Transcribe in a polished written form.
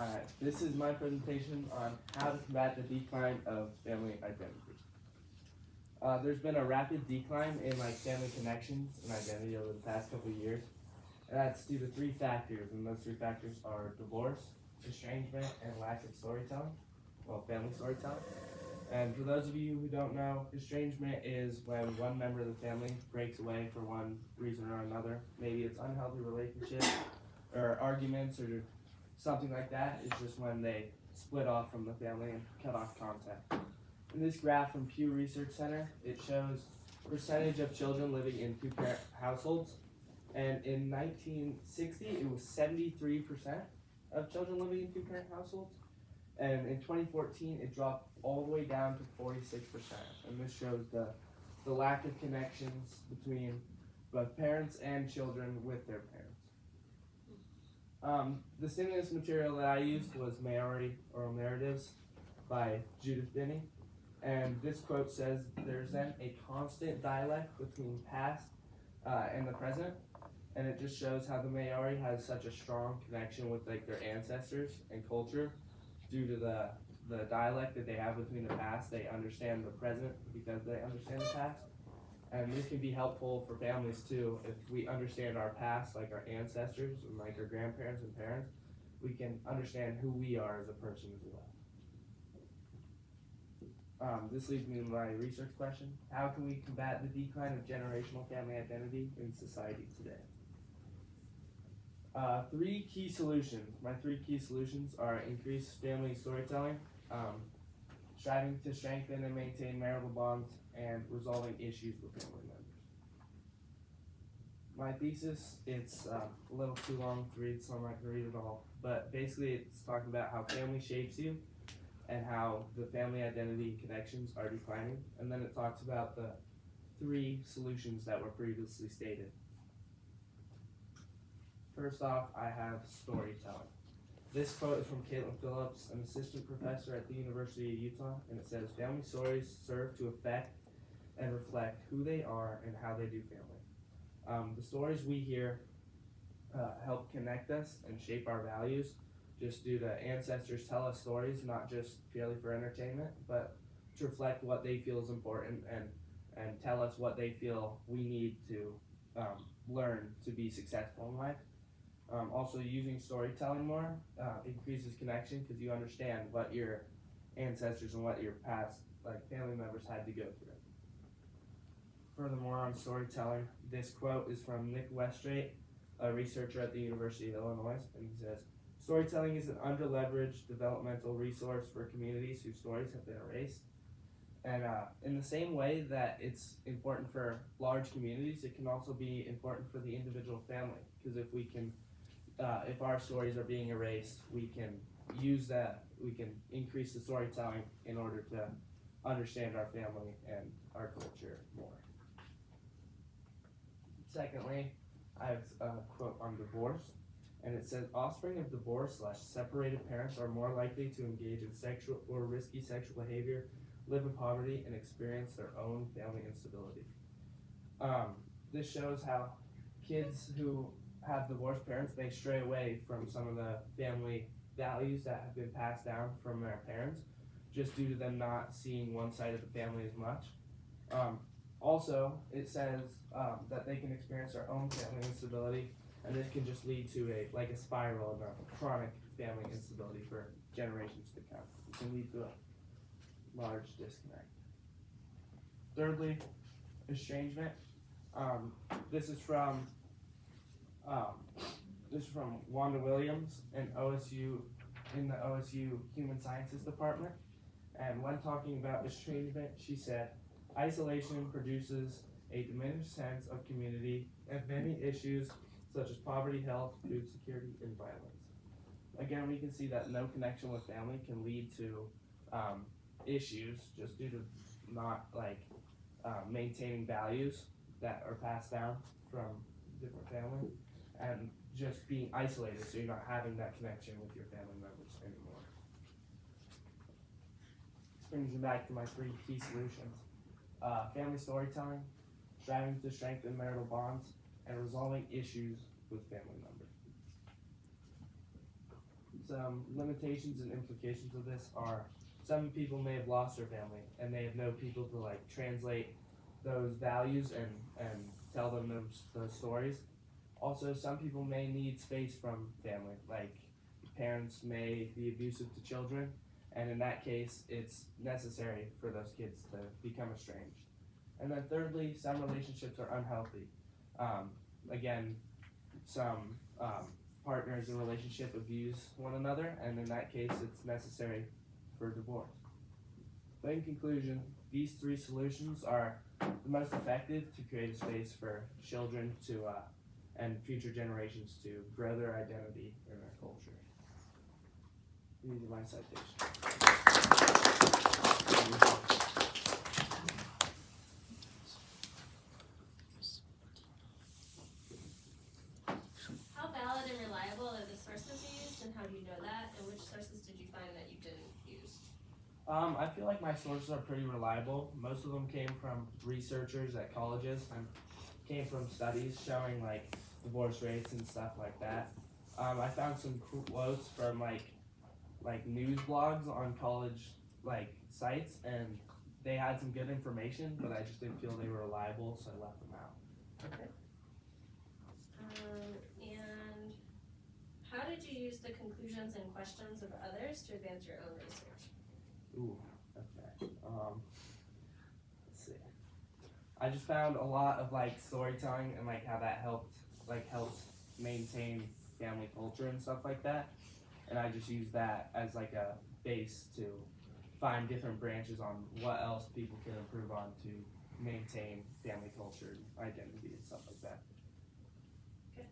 Alright, this is my presentation on how to combat the decline of family identity. There's been a rapid decline in family connections and identity over the past couple of years. And that's due to three factors, and those three factors are divorce, estrangement, and lack of storytelling. Well, family storytelling. And for those of you who don't know, estrangement is when one member of the family breaks away for one reason or another. Maybe it's unhealthy relationships or arguments or something like that. It's just when they split off from the family and cut off contact. In this graph from Pew Research Center, it shows percentage of children living in two-parent households. And in 1960, it was 73% of children living in two-parent households. And in 2014, it dropped all the way down to 46%. And this shows the lack of connections between both parents and children with their parents. The stimulus material that I used was Maori Oral Narratives by Judith Binney. And this quote says, "There's then a constant dialect between past and the present." And it just shows how the Maori has such a strong connection with their ancestors and culture due to the dialect that they have between the past. They understand the present because they understand the past. And this can be helpful for families too. If we understand our past, like our ancestors and our grandparents and parents, we can understand who we are as a person as well. This leads me to my research question. How can we combat the decline of generational family identity in society today? Three key solutions. My three key solutions are increased family storytelling, striving to strengthen and maintain marital bonds, and resolving issues with family members. My thesis, it's a little too long to read, so I'm not going to read it all. But basically, it's talking about how family shapes you and how the family identity and connections are declining. And then it talks about the three solutions that were previously stated. First off, I have storytelling. This quote is from Caitlin Phillips, an assistant professor at the University of Utah, and it says, "Family stories serve to affect and reflect who they are and how they do family." The stories we hear help connect us and shape our values, just due to ancestors tell us stories, not just purely for entertainment, but to reflect what they feel is important and tell us what they feel we need to learn to be successful in life. Also, using storytelling more increases connection because you understand what your ancestors and what your past family members had to go through. Furthermore, on storytelling, this quote is from Nick Westrate, a researcher at the University of Illinois, and he says, "Storytelling is an underleveraged developmental resource for communities whose stories have been erased." And in the same way that it's important for large communities, it can also be important for the individual family. Because if our stories are being erased, we can use that, we can increase the storytelling in order to understand our family and our culture more. Secondly, I have a quote on divorce. And it says, "Offspring of divorce/separated parents are more likely to engage in sexual or risky sexual behavior, live in poverty, and experience their own family instability." This shows how kids who have divorced parents may stray away from some of the family values that have been passed down from their parents, just due to them not seeing one side of the family as much. Also, it says that they can experience their own family instability. And this can just lead to a spiral of a chronic family instability for generations to come. It can lead to a large disconnect. Thirdly, estrangement. This is from Wanda Williams in the OSU Human Sciences Department. And when talking about estrangement, she said, "Isolation produces a diminished sense of community and many issues such as poverty, health, food security, and violence." Again, we can see that no connection with family can lead to issues just due to not maintaining values that are passed down from different families, and just being isolated, so you're not having that connection with your family members anymore. This brings me back to my three key solutions. Family storytelling, striving to strengthen marital bonds, and resolving issues with family members. some limitations and implications of this are some people may have lost their family and they have no people to like translate those values and tell them those stories. Also, some people may need space from family, like parents may be abusive to children, and in that case, it's necessary for those kids to become estranged. And then thirdly, some relationships are unhealthy. Again, some partners in a relationship abuse one another, and in that case, it's necessary for divorce. But in conclusion, these three solutions are the most effective to create a space for children to and future generations to grow their identity in their culture. These are my citations. How valid and reliable are the sources you used, and how do you know that? And which sources did you find that you didn't use? I feel like my sources are pretty reliable. Most of them came from researchers at colleges and came from studies showing like divorce rates and stuff like that. I found some quotes from like news blogs on college like sites, and they had some good information, but I just didn't feel they were reliable, so I left them out. And how did you use the conclusions and questions of others to advance your own research? Ooh, okay. Let's see. I just found a lot of like storytelling and like how that helped maintain family culture and stuff like that. And I just used that as like a base to find different branches on what else people can improve on to maintain family culture, identity, and stuff like that. Okay.